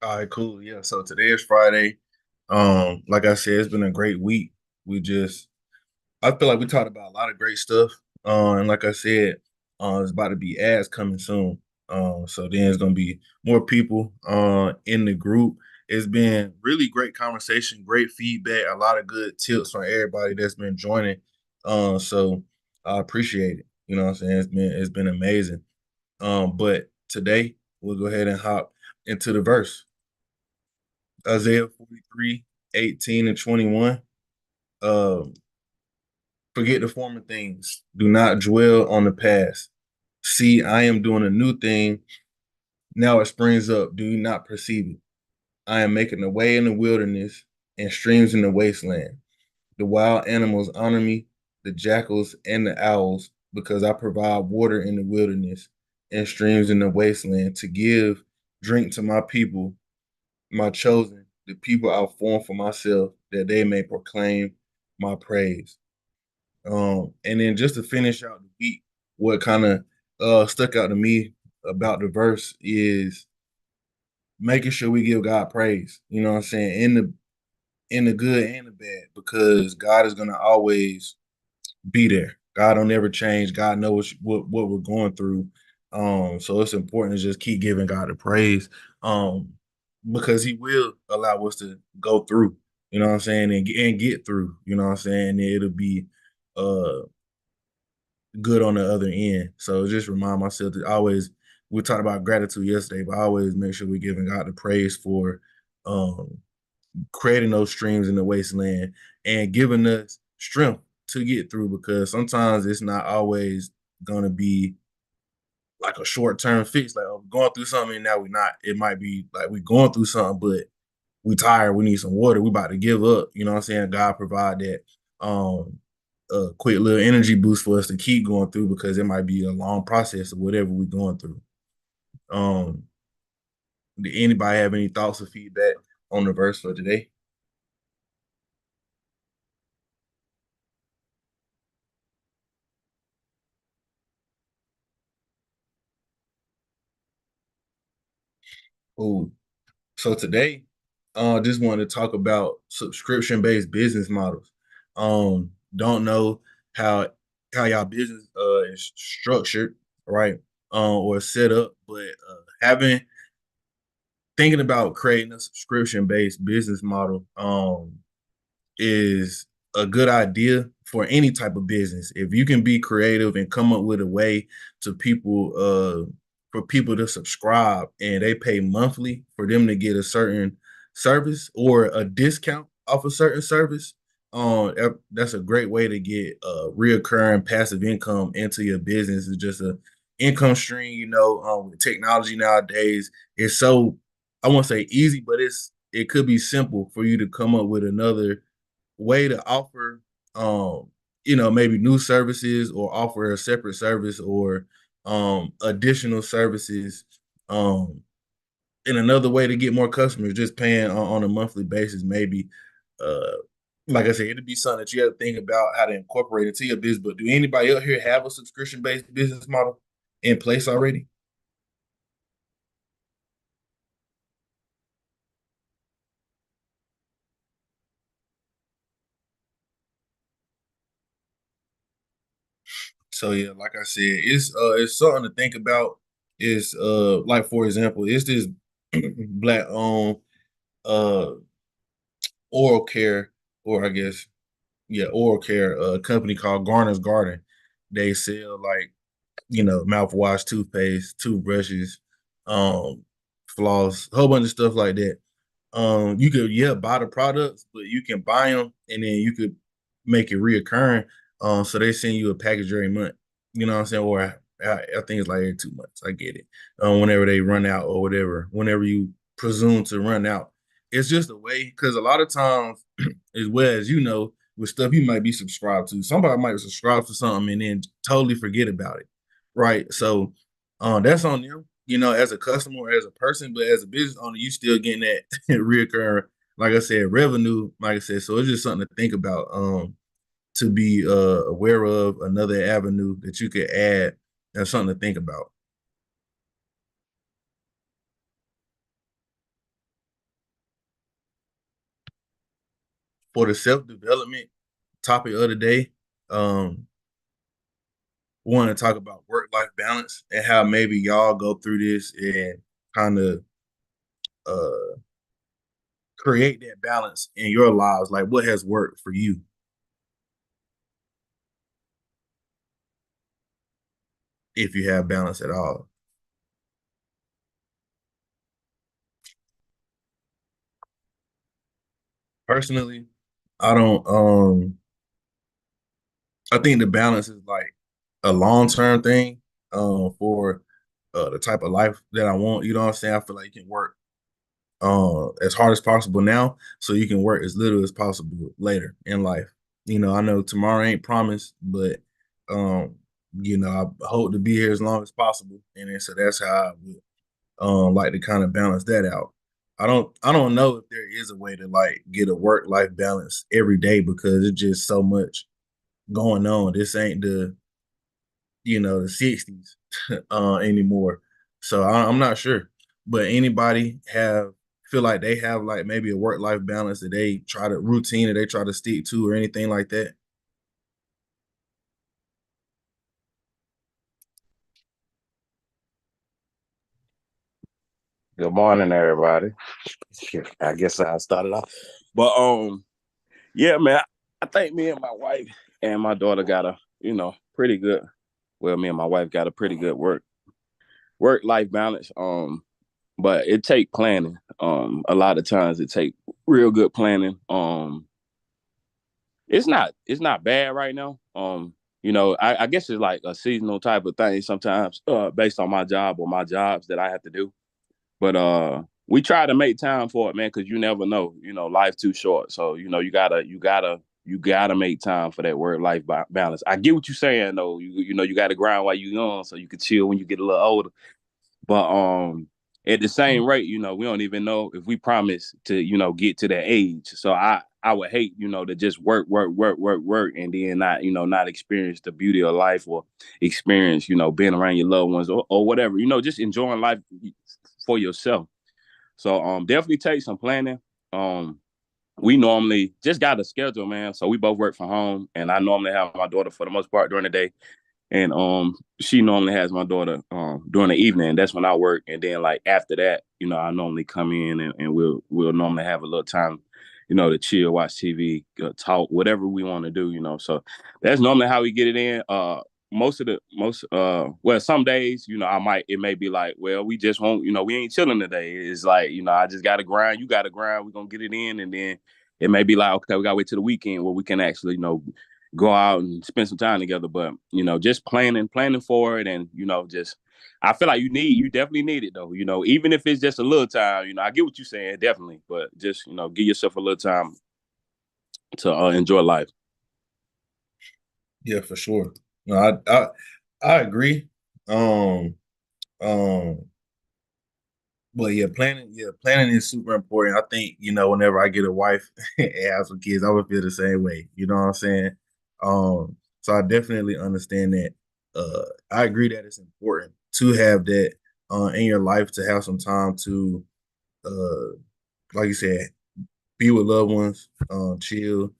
All right, cool. Yeah. So today is Friday. Like I said, it's been a great week. I feel like we talked about a lot of great stuff. And like I said, it's about to be ads coming soon. So then it's gonna be more people in the group. It's been really great conversation, great feedback, a lot of good tips from everybody that's been joining. So I appreciate it. You know what I'm saying? It's been amazing. But today we'll go ahead and hop into the verse. Isaiah 43, 18 and 21. Um, Forget the former things. Do not dwell on the past. See, I am doing a new thing. Now it springs up. Do you not perceive it? I am making a way in the wilderness and streams in the wasteland. The wild animals honor me, the jackals and the owls, because I provide water in the wilderness and streams in the wasteland to give drink to my people, my chosen, the people I've formed for myself, that they may proclaim my praise. And then just to finish out the week, what kind of stuck out to me about the verse is making sure we give God praise. You know what I'm saying? In the good and the bad, because God is gonna always be there. God don't ever change. God knows what we're going through. So it's important to just keep giving God the praise. Um, because He will allow us to go through. You know what I'm saying, and get through. You know what I'm saying. And it'll be uh good on the other end. So just remind myself to always. We talked about gratitude yesterday, but I always make sure we're giving God the praise for um creating those streams in the wasteland and giving us strength to get through, because sometimes it's not always going to be like a short term fix. Like, oh, we're going through something and now we're not. It might be like we're going through something, but we tired. We need some water. We about to give up. You know what I'm saying? God provide that a quick little energy boost for us to keep going through, because it might be a long process of whatever we're going through. Um, did anybody have any thoughts or feedback on the verse for today? Cool. So today, just wanted to talk about subscription-based business models. Don't know how y'all business is structured, right? Or set up, but having thinking about creating a subscription-based business model is a good idea for any type of business. If you can be creative and come up with a way to people for people to subscribe and they pay monthly for them to get a certain service or a discount off a certain service, that's a great way to get reoccurring passive income into your business. It's just a income stream. With technology nowadays, it's so, I won't say easy, but it could be simple for you to come up with another way to offer maybe new services, or offer a separate service, or additional services, um in another way to get more customers, just paying on a monthly basis. Maybe uh like I said, it'd be something that you have to think about how to incorporate into your business. But do anybody out here have a subscription based business model in place already? So yeah, like I said, it's something to think about. It's like, for example, it's this black owned uh oral care, or I guess, yeah, oral care company called Garner's Garden. They sell, like, mouthwash, toothpaste, toothbrushes, um, floss, a whole bunch of stuff like that. You could, yeah, buy the products, but you can buy them and then you could make it reoccurring. So they send you a package every month. You know what I'm saying? Or I think it's like every 2 months. I get it. Whenever they run out or whatever, whenever you presume to run out, it's just a way, because a lot of times, as well as with stuff you might be subscribed to, somebody might subscribe to something and then totally forget about it, right? So that's on them, as a customer or as a person, but as a business owner, you still getting that reoccurring, like I said, revenue, like I said. So it's just something to think about, to be aware of, another avenue that you could add. That's something to think about. for the self-development topic of the day, um, want to talk about work-life balance and how maybe y'all go through this and kind of uh create that balance in your lives. Like what has worked for you, if you have balance at all. Personally, I don't I think the balance is like a long-term thing for the type of life that I want. You know what I'm saying? I feel like you can work as hard as possible now so you can work as little as possible later in life. I know tomorrow ain't promised, but um, I hope to be here as long as possible. And then, so that's how I would like to kind of balance that out. I don't know if there is a way to like get a work life balance every day because it's just so much going on. This ain't the 60s anymore. So I'm not sure. But anybody have feel like they have like maybe a work life balance that they try to routine that they try to stick to or anything like that? Good morning, everybody. I guess I started off, but yeah, man. I think me and my wife and my daughter got a pretty good. Well, me and my wife got a pretty good work life balance. But it take planning. A lot of times it take real good planning. It's not bad right now. I guess it's like a seasonal type of thing sometimes, based on my job or my jobs that I have to do. But we try to make time for it, man, because you never know. Life's too short. So, you gotta make time for that work life balance. I get what you're saying though. You gotta grind while you're young so you can chill when you get a little older. But at the same rate, we don't even know if we promise to, get to that age. So I would hate, to just work, and then not experience the beauty of life or experience, being around your loved ones or whatever, just enjoying life for yourself. So definitely take some planning. Um we normally just got a schedule, man. So we both work from home, and I normally have my daughter for the most part during the day, and she normally has my daughter during the evening. That's when I work, and then like after that, I normally come in, and we'll normally have a little time, to chill, watch TV, talk, whatever we want to do. So that's normally how we get it in. Well, some days, it may be like, well, we just won't, we ain't chilling today. It's like, I just gotta grind, you gotta grind, we're gonna get it in. And then it may be like, okay, we gotta wait till the weekend where we can actually, go out and spend some time together. But just planning for it, and just I feel like you definitely need it though. Even if it's just a little time. I get what you're saying, definitely, but just give yourself a little time to enjoy life. Yeah, for sure. No, I agree. Um, um, but yeah, planning is super important. I think, whenever I get a wife and have some kids, I would feel the same way. You know what I'm saying? So I definitely understand that. I agree that it's important to have that in your life to have some time to uh like you said, be with loved ones, chill,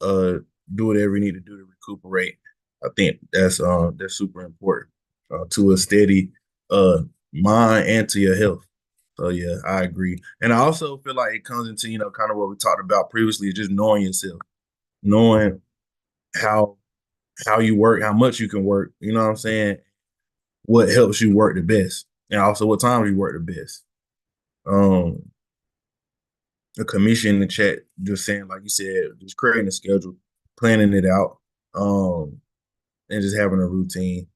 uh do whatever you need to do to recuperate. I think that's super important to a steady uh mind and to your health. So yeah, I agree. And I also feel like it comes into, kind of what we talked about previously, just knowing yourself, knowing how how you work, how much you can work, you know what I'm saying? What helps you work the best. And also what times you work the best. Um a commission in the chat just saying, like you said, just creating a schedule, planning it out, um, and just having a routine.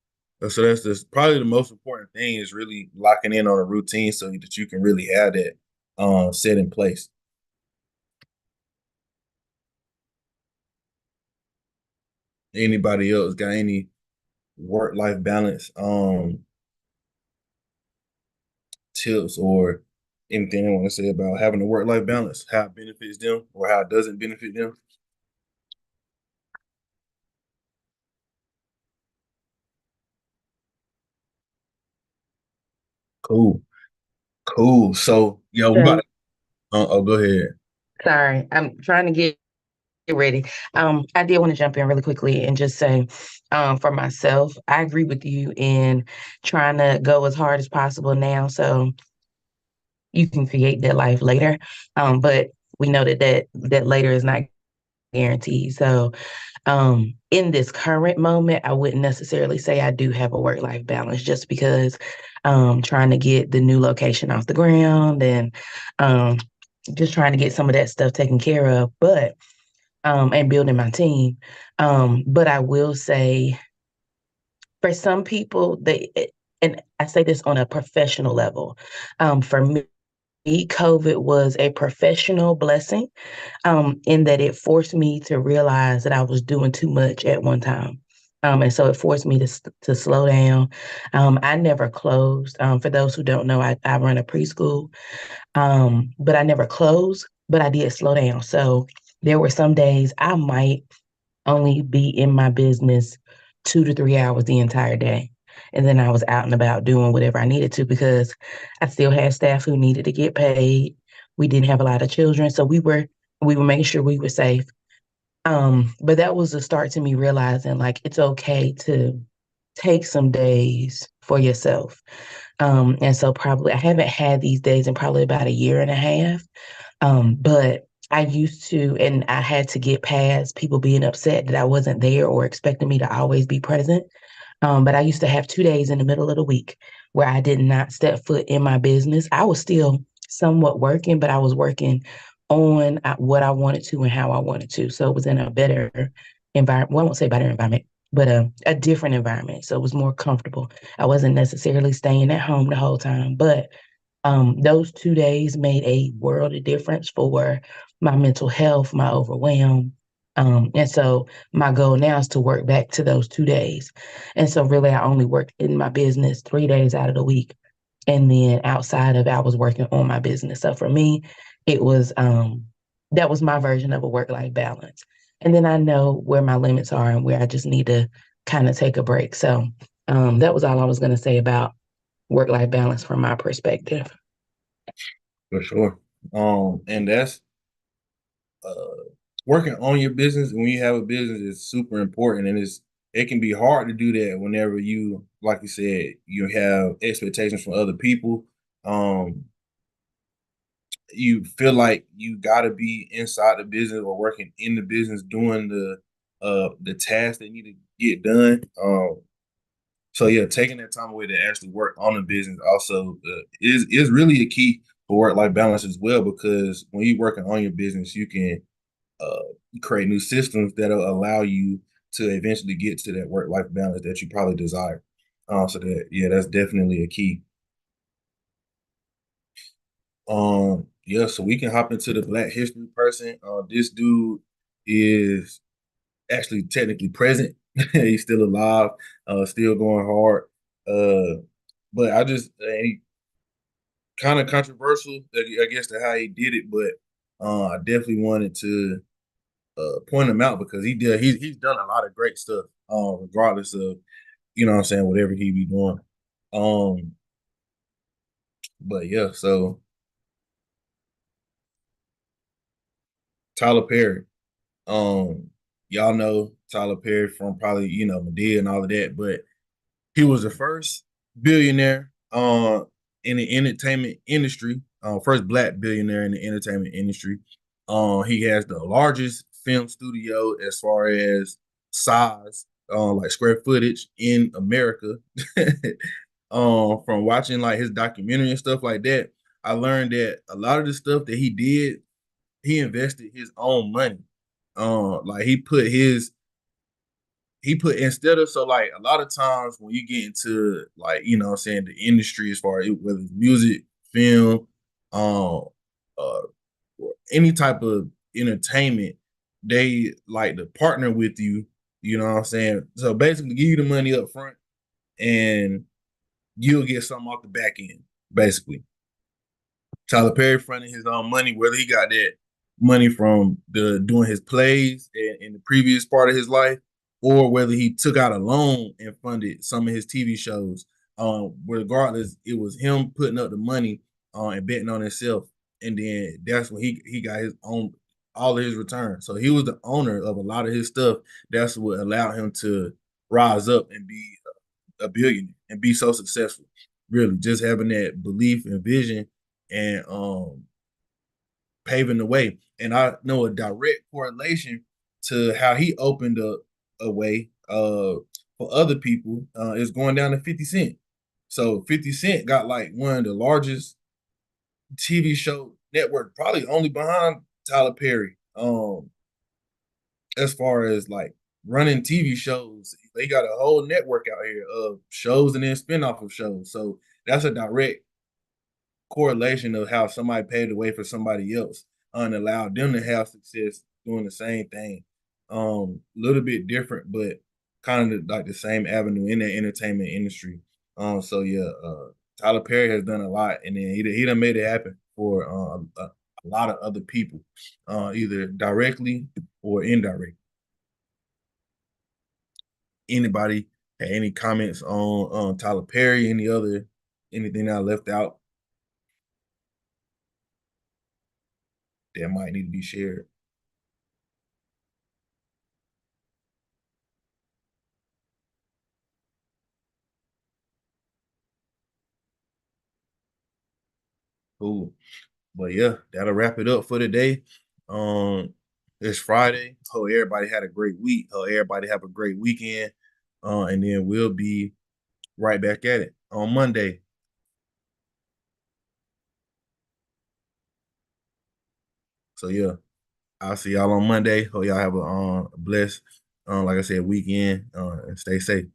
So that's just probably the most important thing is really locking in on a routine so that you can really have that set in place. Anybody else got any work life balance tips or anything they want to say about having a work life balance, how it benefits them or how it doesn't benefit them? Cool, cool. So, yo, we about Okay. to, oh, go ahead. Sorry, I'm trying to get ready. I did want to jump in really quickly and just say, for myself, I agree with you in trying to go as hard as possible now so you can create that life later. But we know that later is not guaranteed. So in this current moment, I wouldn't necessarily say I do have a work-life balance just because trying to get the new location off the ground and um just trying to get some of that stuff taken care of. But and building my team. But I will say for some people, and I say this on a professional level, for me, COVID was a professional blessing in that it forced me to realize that I was doing too much at one time. And so it forced me to slow down. I never closed. For those who don't know, I run a preschool, but I never closed, but I did slow down. So there were some days I might only be in my business 2 to 3 hours the entire day. And then I was out and about doing whatever I needed to because I still had staff who needed to get paid. We didn't have a lot of children, so we were making sure we were safe. But that was the start to me realizing like it's okay to take some days for yourself. And so probably I haven't had these days in probably about a year and a half. But I used to, and I had to get past people being upset that I wasn't there or expecting me to always be present. But I used to have 2 days in the middle of the week where I did not step foot in my business. I was still somewhat working, but I was working on what I wanted to and how I wanted to. So it was in a better environment. Well, I won't say better environment, but a different environment. So it was more comfortable. I wasn't necessarily staying at home the whole time, but those 2 days made a world of difference for my mental health, my overwhelm. And so my goal now is to work back to those 2 days. And so really I only work in my business 3 days out of the week. And then outside of it, I was working on my business. So for me, it was that was my version of a work-life balance. And then I know where my limits are and where I just need to kind of take a break. So that was all I was going to say about work-life balance from my perspective. for sure. And that's uh working on your business when you have a business is super important, and it can be hard to do that whenever you, like you said, you have expectations from other people. Um, you feel like you got to be inside the business or working in the business doing the tasks that need to get done. So yeah, taking that time away to actually work on the business also is really a key for work life balance as well, because when you're working on your business, you can create new systems that'll allow you to eventually get to that work life balance that you probably desire. So that, yeah, that's definitely a key. Yeah, so we can hop into the Black History person. This dude is actually technically present. He's still alive, still going hard. But I just he kind of controversial, I guess, to how he did it, but I definitely wanted to point him out because he's done a lot of great stuff, regardless of, what I'm saying, whatever he be doing. Um, but yeah, so Tyler Perry. Um, y'all know Tyler Perry from probably, Madea and all of that, but he was the first billionaire in the entertainment industry, first black billionaire in the entertainment industry. He has the largest film studio as far as size, like square footage in America. From watching like his documentary and stuff like that, I learned that a lot of the stuff that he did, he invested his own money. Like he put instead of, so like a lot of times when you get into, like, I'm saying, the industry as far as whether it's music, film, um, uh, or any type of entertainment, they like to partner with you. You know what I'm saying? So basically, give you the money up front, and you'll get something off the back end. Basically, Tyler Perry fronting his own money, whether he got that money from the doing his plays in the previous part of his life, or whether he took out a loan and funded some of his TV shows. Regardless, it was him putting up the money and betting on himself, and then that's when he got his own. all of his returns. So he was the owner of a lot of his stuff. That's what allowed him to rise up and be a billionaire and be so successful. Really, just having that belief and vision and paving the way. And I know a direct correlation to how he opened a way for other people is going down to 50 Cent. So 50 Cent got like one of the largest TV show network, probably only behind Tyler Perry. As far as like running TV shows, they got a whole network out here of shows and then spinoff of shows. So that's a direct correlation of how somebody paved the way for somebody else and allowed them to have success doing the same thing. A little bit different, but kind of like the same avenue in the entertainment industry. So yeah, Tyler Perry has done a lot, and then he done made it happen for a lot of other people, either directly or indirectly. Anybody had any comments on Tyler Perry? Anything I left out that might need to be shared? Cool. But yeah, that'll wrap it up for today. Um, it's Friday. Hope everybody had a great week. Hope everybody have a great weekend. And then we'll be right back at it on Monday. So yeah, I'll see y'all on Monday. Hope y'all have a blessed, like I said, weekend. And stay safe.